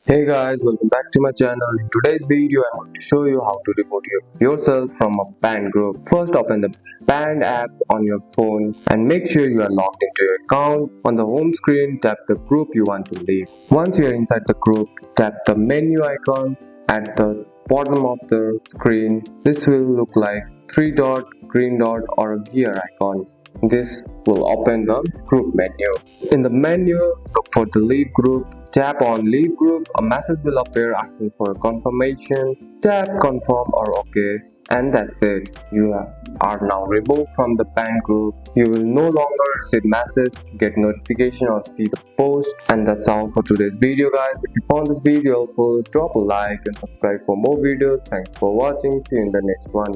Hey guys, welcome back to my channel. In today's video, I'm going to show you how to report yourself from a banned group. First, open the banned app on your phone and make sure you are logged into your account. On the home screen, tap the group you want to leave. Once you are inside the group, tap the menu icon at the bottom of the screen. This will look like three dot, green dot or a gear icon. This will open the group menu. In the menu, look for the lead group. Tap on lead group. A message will appear asking for confirmation. Tap confirm or OK. And that's it. You are now removed from the banned group. You will no longer see the message, get notification or see the post. And that's all for today's video guys. If you found this video helpful, drop a like and subscribe for more videos. Thanks for watching. See you in the next one.